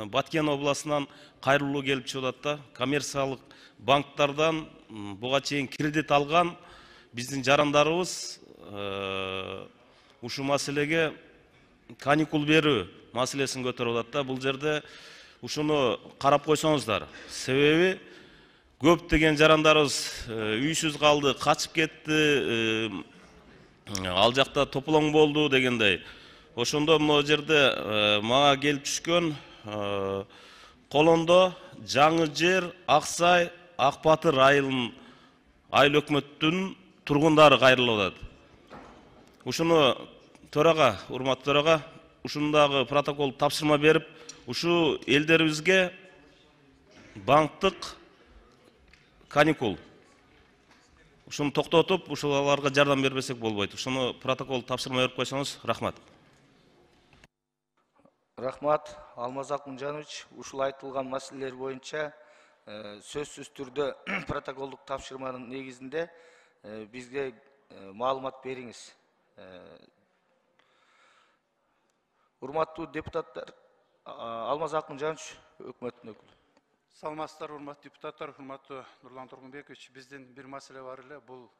Баткен обласынан кайрылуу келип чыгып атат да. Коммерциялык банктардан буга чейин кредит алган биздин жарандарыбыз ушу маселеге каникул берүү маселесин көтөрүп атат да. Бул жерде ушуну карап койсоңуздар. Себеби көптөгөн жарандарыбыз үйсүз калды, качып кетти, ал жакта тополоң болду дегендей. Ошондо могу жерде мага келип түшкөн Колондо, Жаңы Жер, Аксай, Ак Батыр айылынын айыл өкмөттүнүн тургундары кайрылып атат. Ушуну төрага, урматтуу төрага, ушундагы протокол тапшырма берип, ушу элдерибизге банктык каникул. Ушуну токтотуп, ушул аларга жардам бербесек болбойт. Ушуну протокол тапшырма берип койсоңуз, рахмат. Рахмат, Алмаз Акмунжанович. Ушул айтылган маселелер боюнча сөзсүз түрдө протоколдук тапшырманын негизинде бизге маалымат бериңиз. Урматтуу депутаттар, Алмаз Акмунжанович, өкмөттүн өкүлү. Саламатсыздар, урматтуу депутаттар, урматтуу Нурлан Тургунбекович. Биздин бир маселе бар эле, бул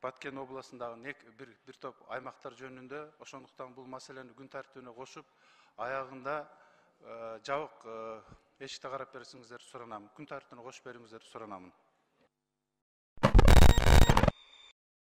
Баткен областындагы бир топ аймактар жөнүндө. Ошондуктан бул маселени күн тартибине кошуп, аягында жабык эшикте карап берсеңиздер суранамын. Күн тартибине кошуп бериңиздерди суранамын.